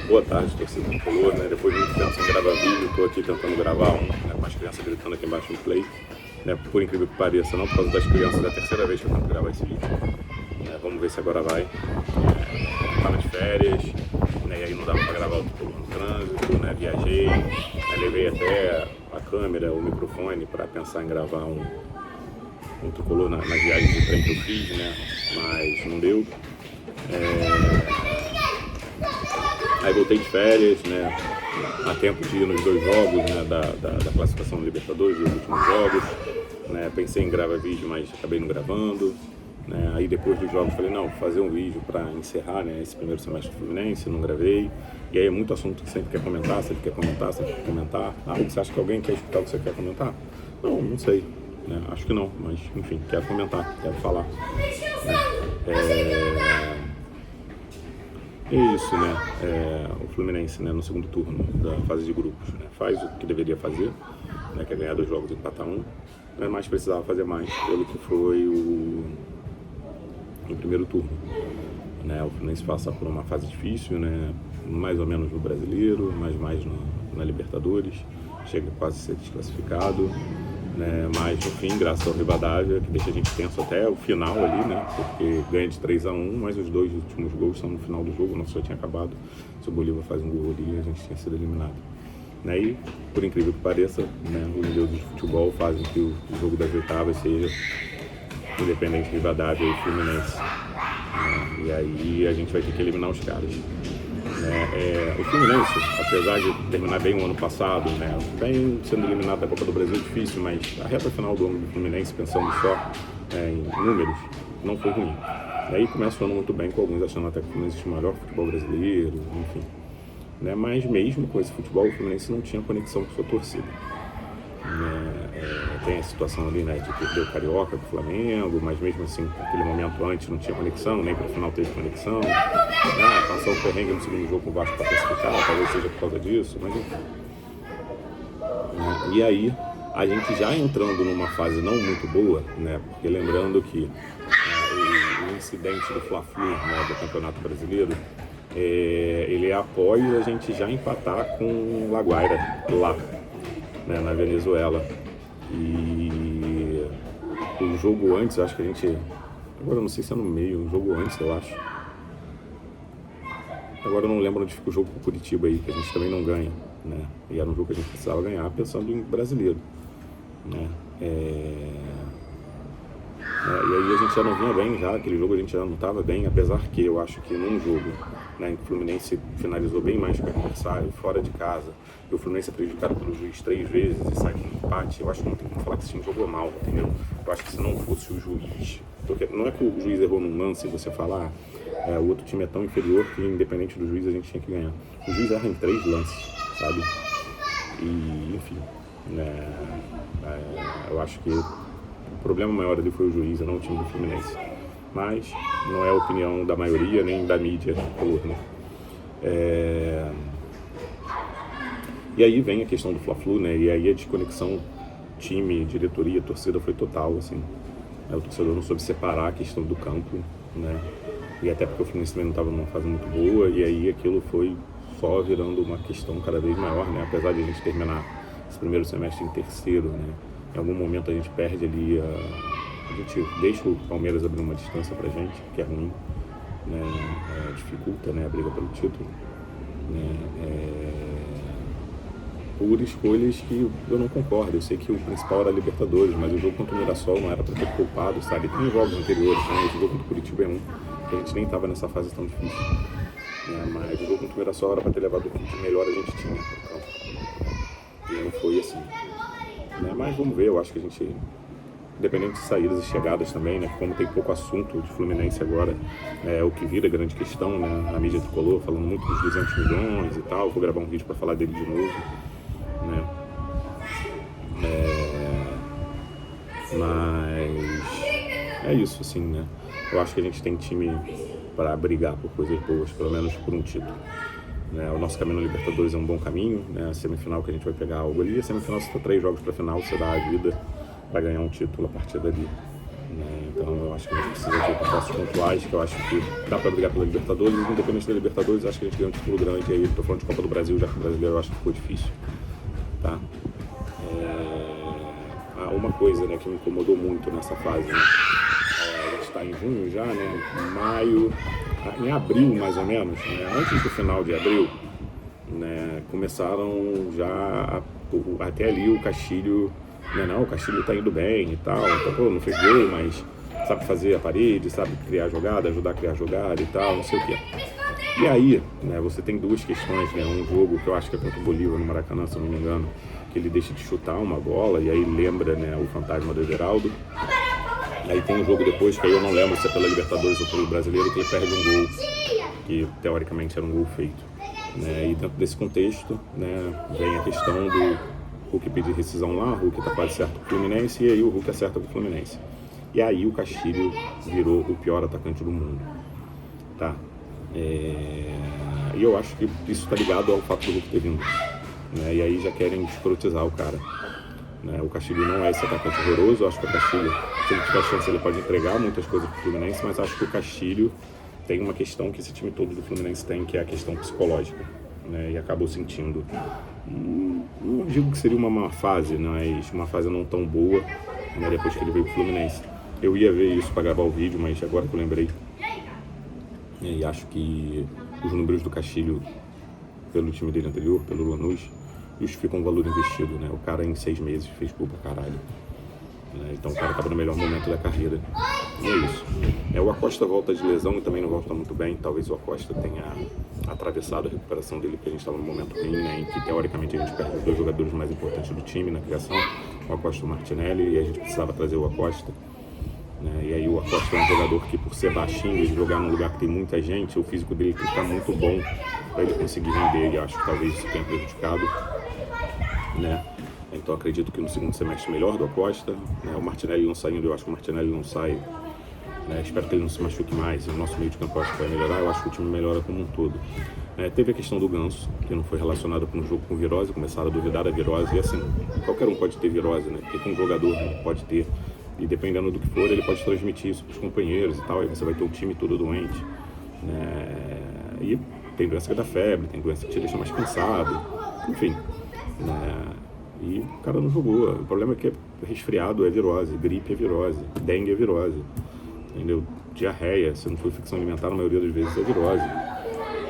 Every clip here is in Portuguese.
Boa tarde, torcida tricolor, né? Depois de muito tempo sem gravar vídeo, estou aqui tentando gravar né, com as crianças gritando aqui embaixo no play. Né? Por incrível que pareça, não por causa das crianças, é a terceira vez que eu tento gravar esse vídeo. Vamos ver se agora vai. Tava de férias, né? E aí não dava para gravar o tricolor no trânsito, né? Viajei, né? Levei até a câmera, o microfone para pensar em gravar um tricolor na viagem de trem que eu fiz, né? Mas não deu. Aí voltei de férias, né? Há tempo de ir nos 2 jogos, né? da classificação do Libertadores, dos últimos jogos. Né? Pensei em gravar vídeo, mas acabei não gravando. Né? Aí depois dos jogos falei, não, vou fazer um vídeo para encerrar, né, esse primeiro semestre do Fluminense, não gravei. E aí é muito assunto que sempre quer comentar, sempre quer comentar, sempre quer comentar. Ah, você acha que alguém quer escutar o que você quer comentar? Não sei. Né? Acho que não, mas enfim, quero comentar, quero falar. Né? É isso, né? O Fluminense, né, no segundo turno da fase de grupos, né, faz o que deveria fazer, né, que é ganhar 2 jogos e empatar 1, né, mas precisava fazer mais pelo que foi o primeiro turno. Né? O Fluminense passa por uma fase difícil, né, mais ou menos no Brasileiro, mas mais na Libertadores, chega quase a ser desclassificado. Né, mas no fim, graças ao Rivadavia, que deixa a gente tenso até o final ali, né, porque ganha de 3-1, mas os 2 últimos gols são no final do jogo, o nosso já tinha acabado. Se o Bolívar faz um gol ali, a gente tinha sido eliminado. Né, e, por incrível que pareça, né, os deuses de futebol fazem que o jogo das oitavas seja Independente, Rivadavia e Fluminense. Né, e aí a gente vai ter que eliminar os caras. O Fluminense, apesar de terminar bem o ano passado, né, bem sendo eliminado da Copa do Brasil, difícil, mas a reta final do ano do Fluminense, pensando só em números, não foi ruim. E aí começa o ano muito bem, com alguns achando até que o Fluminense tinha o melhor futebol brasileiro, enfim. Né, mas mesmo com esse futebol, o Fluminense não tinha conexão com sua torcida. Tem a situação ali, né, de perder o Carioca com o Flamengo, mas mesmo assim, naquele momento antes não tinha conexão, nem para o final teve conexão. Passou o perrengue no segundo jogo com o Vasco para classificar, talvez seja por causa disso, mas enfim. E aí, a gente já entrando numa fase não muito boa, né, porque lembrando que o incidente do Fla-Flu, né, do Campeonato Brasileiro, ele é após a gente já empatar com o La Guaira lá, né, na Venezuela. E o jogo antes, acho que a gente... Agora eu não sei se é no meio, um jogo antes, eu acho. Agora eu não lembro onde fica o jogo com o Curitiba aí, que a gente também não ganha, né? E era um jogo que a gente precisava ganhar, pensando em brasileiro, né? E aí a gente já não vinha bem já, aquele jogo a gente já não estava bem, apesar que eu acho que num jogo, né, em que o Fluminense finalizou bem mais que o adversário, fora de casa, e o Fluminense é prejudicado pelo juiz 3 vezes e sai com um empate, eu acho que não tem como falar que esse time jogou mal, entendeu? Eu acho que se não fosse o juiz, porque não é que o juiz errou num lance e você falar, o outro time é tão inferior que independente do juiz a gente tinha que ganhar. O juiz erra em 3 lances, sabe? E enfim, né, eu acho que o problema maior ali foi o juiz, não o time do Fluminense. Mas não é a opinião da maioria, nem da mídia tricolor, né? E aí vem a questão do Fla-Flu, né? E aí a desconexão time, diretoria, torcida foi total, assim. O torcedor não soube separar a questão do campo, né? E até porque o Fluminense também não estava numa fase muito boa, e aí aquilo foi só virando uma questão cada vez maior, né? Apesar de a gente terminar esse primeiro semestre em terceiro, né? Em algum momento a gente perde ali, a gente deixa o Palmeiras abrir uma distância pra gente, que é ruim, né? Dificulta, né, a briga pelo título, né? Por escolhas que eu não concordo. Eu sei que o principal era a Libertadores, mas o jogo contra o Mirassol não era para ter poupado, sabe? Tem jogos anteriores, né? Esse jogo contra o Curitiba é um, que a gente nem estava nessa fase tão difícil, né? Mas o jogo contra o Mirassol era para ter levado o que melhor a gente tinha, então, e não foi assim. Mas vamos ver, eu acho que a gente, independente de saídas e chegadas também, né, como tem pouco assunto de Fluminense agora, é o que vira grande questão, né, a mídia tricolor falando muito dos 200 milhões e tal, vou gravar um vídeo para falar dele de novo, né, mas é isso, assim, né, eu acho que a gente tem time para brigar por coisas boas, pelo menos por um título. O nosso caminho na Libertadores é um bom caminho, né? A semifinal que a gente vai pegar algo ali, a semifinal, se for 3 jogos para a final, você dá a vida para ganhar um título a partir dali. né? Então eu acho que a gente precisa de passos pontuais, que eu acho que dá para brigar pela Libertadores, independente da Libertadores, acho que a gente ganha um título grande, e aí eu tô falando de Copa do Brasil, já que o brasileiro eu acho que ficou difícil, tá? Uma coisa, né, que me incomodou muito nessa fase, né? A gente está em junho já, né? Maio, em abril mais ou menos, né? Antes do final de abril, né, começaram já até ali o Castilho, né, não, o Castilho tá indo bem e tal, então, pô, não fez gol, mas sabe fazer a parede, sabe criar jogada, ajudar a criar jogada e tal, não sei o que. E aí, né, você tem duas questões, né, um jogo que eu acho que é contra o Bolívar no Maracanã, se eu não me engano, que ele deixa de chutar uma bola e aí lembra, né, o fantasma do Everaldo. Aí tem um jogo depois, que aí eu não lembro se é pela Libertadores ou pelo Brasileiro, que ele perde um gol, que teoricamente era um gol feito. Né? E dentro desse contexto, né, vem a questão do Hulk pedir rescisão lá, o Hulk tá quase certo com o Fluminense, e aí o Hulk acerta com o Fluminense. E aí o Castilho virou o pior atacante do mundo. Tá? E eu acho que isso está ligado ao fato do Hulk ter vindo. Né? E aí já querem escrotizar o cara. Né? O Castilho não é esse atacante horroroso, eu acho que o Castilho, se ele tiver chance, ele pode entregar muitas coisas pro Fluminense, mas acho que o Castilho tem uma questão que esse time todo do Fluminense tem, que é a questão psicológica, né? E acabou sentindo, não digo que seria uma má fase, mas uma fase não tão boa, né? Depois que ele veio pro Fluminense. Eu ia ver isso para gravar o vídeo, mas agora que eu lembrei, e acho que os números do Castilho pelo time dele anterior, pelo Lanús, justificam o valor investido, né? O cara em 6 meses fez gol pra caralho. Então o cara estava no melhor momento da carreira. E é isso. O Acosta volta de lesão e também não volta muito bem. Talvez o Acosta tenha atravessado a recuperação dele, porque a gente estava num momento ruim, né, em que teoricamente a gente perde os 2 jogadores mais importantes do time na criação, o Acosta e o Martinelli, e a gente precisava trazer o Acosta. Né? E aí o Acosta é um jogador que, por ser baixinho e jogar num lugar que tem muita gente, o físico dele tem que estar muito bom para ele conseguir render, e acho que talvez isso tenha prejudicado. Né? Então acredito que no segundo semestre melhor do Acosta, né? O Martinelli não saindo, eu acho que o Martinelli não sai, né? Espero que ele não se machuque mais, o nosso meio de campo acho que vai melhorar, eu acho que o time melhora como um todo. Teve a questão do Ganso, que não foi relacionado com o jogo com virose, começaram a duvidar da virose, e assim, qualquer um pode ter virose, né? Porque um jogador pode ter, e dependendo do que for, ele pode transmitir isso para os companheiros e tal, aí você vai ter o time todo doente, né? E tem doença que dá febre, tem doença que te deixa mais cansado, enfim, né? E o cara não jogou. O problema é que resfriado é virose, gripe é virose, dengue é virose, entendeu? Diarreia, se não for infecção alimentar, na maioria das vezes é virose,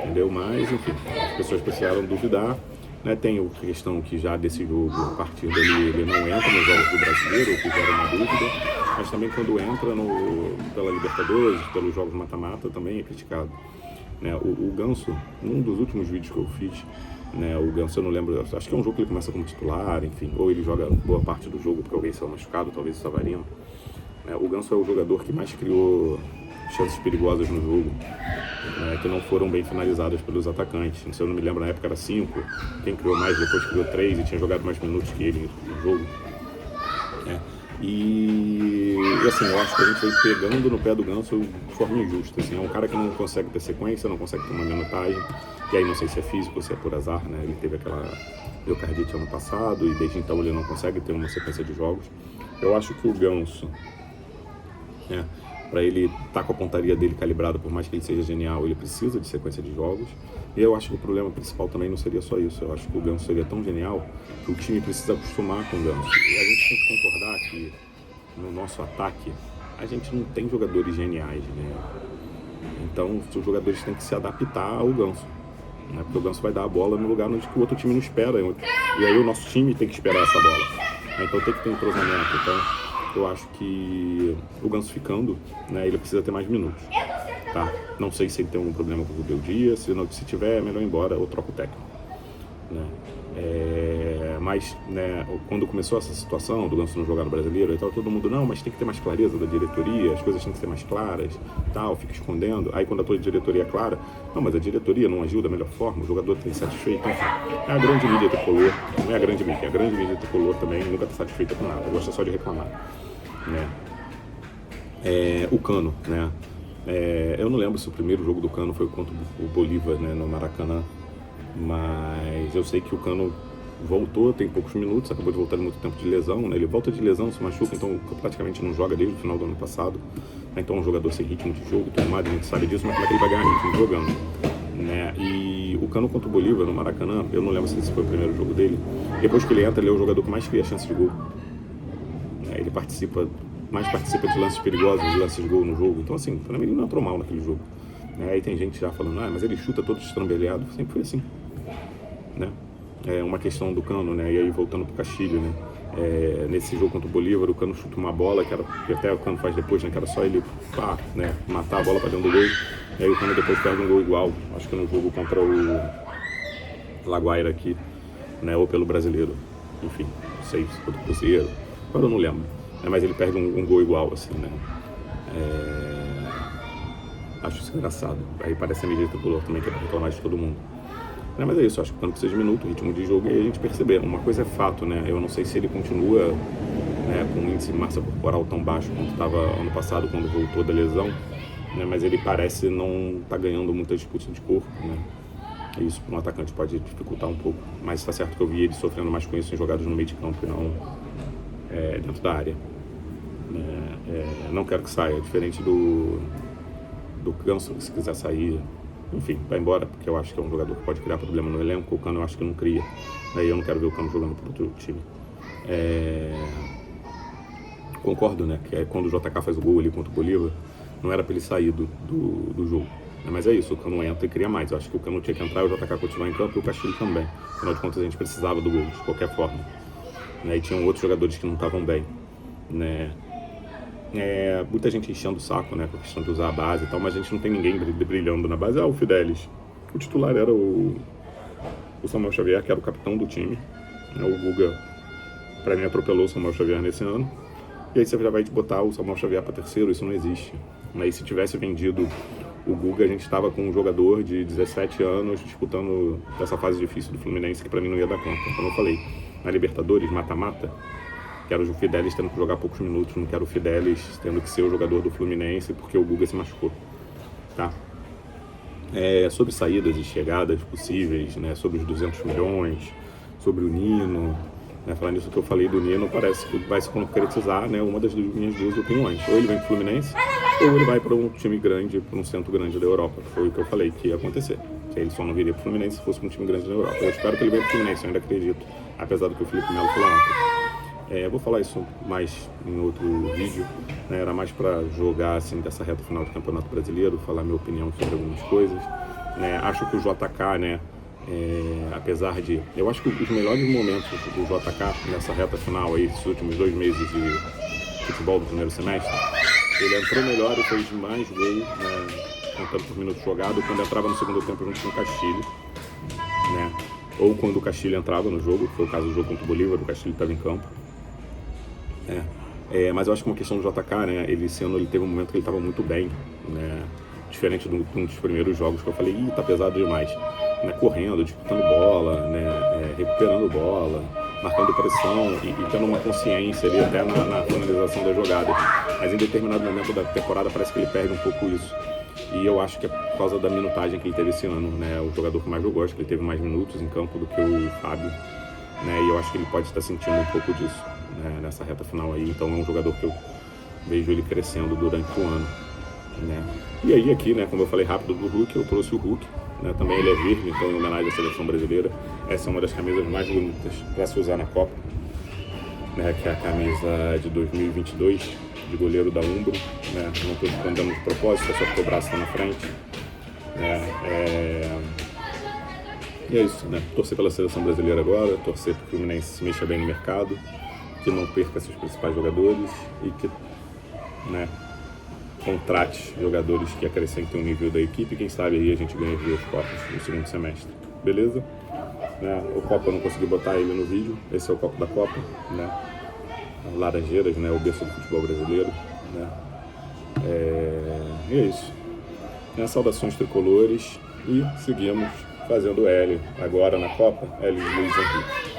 entendeu? Mas, enfim, as pessoas precisaram duvidar, né? Tem a questão que já desse jogo, a partir dele, ele não entra nos jogos do Brasileiro, o que gera uma dúvida, mas também quando entra pela Libertadores, pelos jogos mata-mata, também é criticado. Né? O Ganso, num dos últimos vídeos que eu fiz, né, o Ganso, eu não lembro, acho que é um jogo que ele começa como titular, enfim, ou ele joga boa parte do jogo porque alguém saiu machucado, talvez o Savarino. O Ganso é o jogador que mais criou chances perigosas no jogo, né, que não foram bem finalizadas pelos atacantes. Se eu não me lembro, na época era 5, quem criou mais depois criou 3 e tinha jogado mais minutos que ele no jogo. E assim, eu acho que a gente foi pegando no pé do Ganso de forma injusta. Assim, é um cara que não consegue ter sequência, não consegue ter uma minutagem. E aí não sei se é físico ou se é por azar, né? Ele teve aquela miocardite ano passado e desde então ele não consegue ter uma sequência de jogos. Eu acho que o Ganso, né, para ele estar com a pontaria dele calibrada, por mais que ele seja genial, ele precisa de sequência de jogos. E eu acho que o problema principal também não seria só isso. Eu acho que o Ganso seria tão genial que o time precisa acostumar com o Ganso. E a gente tem que concordar que no nosso ataque a gente não tem jogadores geniais, né? Então os jogadores têm que se adaptar ao Ganso, né? Porque o Ganso vai dar a bola no lugar onde o outro time não espera. E aí o nosso time tem que esperar essa bola. Então tem que ter um entrosamento. Então eu acho que o Ganso ficando, né, ele precisa ter mais minutos. Tá? Não sei se ele tem algum problema com o Rubel Dias, se tiver, é melhor ir embora ou troca o técnico. Né? Mas, né, quando começou essa situação do Ganso não jogar no Brasileiro e tal, todo mundo, não, mas tem que ter mais clareza da diretoria, as coisas têm que ser mais claras, tal, fica escondendo. Aí quando a tua diretoria é clara, não, mas a diretoria não agiu da melhor forma, o jogador está insatisfeito. Enfim, é a grande mídia tricolor, não é a grande mídia tricolor também nunca está satisfeita com nada, gosta só de reclamar. Né? O Cano, né? Eu não lembro se o primeiro jogo do Cano foi contra o Bolívar, né, no Maracanã, mas eu sei que o Cano voltou, tem poucos minutos, acabou de voltar de muito tempo de lesão, né? Ele volta de lesão, se machuca, então praticamente não joga desde o final do ano passado. Então é um jogador sem ritmo de jogo, tudo mais, a gente sabe disso, mas como é que ele vai ganhar ritmo jogando? Né? E o Cano contra o Bolívar no Maracanã, eu não lembro se esse foi o primeiro jogo dele, depois que ele entra, ele é o jogador que mais cria chance de gol. Né? Ele mais participa de lances perigosos, de lances de gol no jogo, então assim, pra mim ele não entrou mal naquele jogo. Aí tem gente já falando, mas ele chuta todo estrambelhado, sempre foi assim. Né? É uma questão do Cano, né? E aí voltando pro Castilho, né? Nesse jogo contra o Bolívar, o Cano chuta uma bola, que até o Cano faz depois, né? Que era só ele né? Matar a bola para dentro do gol. E aí o Cano depois perde um gol igual, acho que no jogo contra o Laguaira aqui, né? Ou pelo Brasileiro, enfim, não sei se foi do Cruzeiro, agora eu não lembro, né? Mas ele perde um gol igual, assim, né? Acho isso engraçado. Aí parece a mídia tricolor também, que é pra reclamar de todo mundo. Mas é isso, acho que quando precisa de minuto, ritmo de jogo, e aí a gente perceber. Uma coisa é fato, né? Eu não sei se ele continua, né, com um índice de massa corporal tão baixo quanto estava ano passado, quando voltou da lesão, né? Mas ele parece não estar ganhando muita disputa de corpo, né? E isso para um atacante pode dificultar um pouco. Mas está certo que eu vi ele sofrendo mais com isso em jogadas no meio de campo e não dentro da área. Não quero que saia, diferente do Ganso, que se quiser sair, enfim, vai embora, porque eu acho que é um jogador que pode criar problema no elenco. O Cano eu acho que não cria, aí eu não quero ver o Cano jogando para outro time. Concordo, né, que quando o JK faz o gol ali contra o Bolívar, não era para ele sair do jogo, né? Mas é isso, o Cano entra e cria mais. Eu acho que o Cano tinha que entrar, o JK continuar em campo e o Castilho também. Afinal de contas a gente precisava do gol, de qualquer forma, né? E tinham outros jogadores que não estavam bem, né? Muita gente enchendo o saco, né, com a questão de usar a base e tal, mas a gente não tem ninguém brilhando na base. O Fidelis, o titular era o Samuel Xavier, que era o capitão do time, né? O Guga, pra mim, atropelou o Samuel Xavier nesse ano, e aí você já vai botar o Samuel Xavier para terceiro, isso não existe. E se tivesse vendido o Guga, a gente estava com um jogador de 17 anos disputando essa fase difícil do Fluminense, que pra mim não ia dar conta. Como eu falei, na Libertadores, mata-mata, quero o Fidelis tendo que jogar poucos minutos, não quero o Fidelis tendo que ser o jogador do Fluminense porque o Guga se machucou, tá? Sobre saídas e chegadas possíveis, né? Sobre os 200 milhões, sobre o Nino, né? Falando nisso que eu falei do Nino, parece que vai se concretizar, né? Uma das minhas duas opiniões, ou ele vem pro Fluminense, ou ele vai para um time grande, para um centro grande da Europa, que foi o que eu falei que ia acontecer, que ele só não viria pro Fluminense se fosse para um time grande da Europa. Eu espero que ele venha pro Fluminense, eu ainda acredito, apesar do que o Felipe Melo falou ontem. Eu vou falar isso mais em outro vídeo, né? Era mais para jogar assim dessa reta final do Campeonato Brasileiro, falar minha opinião sobre algumas coisas, né? Acho que o JK, né, apesar de... Eu acho que os melhores momentos do JK nessa reta final aí, esses últimos 2 meses de futebol do primeiro semestre, ele entrou melhor e fez mais gol, né, contando por minutos jogados, quando entrava no segundo tempo junto com o Castilho, né? Ou quando o Castilho entrava no jogo, que foi o caso do jogo contra o Bolívar, o Castilho estava em campo. Mas eu acho que uma questão do JK, né, esse ano ele teve um momento que ele estava muito bem, né, diferente de um dos primeiros jogos que eu falei, tá pesado demais, né, correndo, disputando bola, né, recuperando bola, marcando pressão e tendo uma consciência ali até na finalização da jogada. Mas em determinado momento da temporada parece que ele perde um pouco isso. E eu acho que é por causa da minutagem que ele teve esse ano, né, o jogador que mais eu gosto, que ele teve mais minutos em campo do que o Fábio, né, e eu acho que ele pode estar sentindo um pouco disso, né, nessa reta final aí. Então é um jogador que eu vejo ele crescendo durante o ano, né. E aí aqui, né, como eu falei rápido do Hulk, eu trouxe o Hulk, né, também ele é verde, então em homenagem à seleção brasileira. Essa é uma das camisas mais bonitas para se usar na Copa, né, que é a camisa de 2022, de goleiro da Umbro, né, não estou andando de propósito, é só porque o braço está na frente, né. E é isso, né? Torcer pela seleção brasileira agora, torcer para que o Fluminense se mexa bem no mercado, que não perca seus principais jogadores e que, né, contrate jogadores que acrescentem o nível da equipe. Quem sabe aí a gente ganha 2 Copas no segundo semestre, beleza? O copo eu não consegui botar ele no vídeo, esse é o copo da Copa, né? As Laranjeiras, né? O berço do futebol brasileiro, né? E é isso. Saudações tricolores e seguimos fazendo L agora na Copa, L de Luiz Henrique.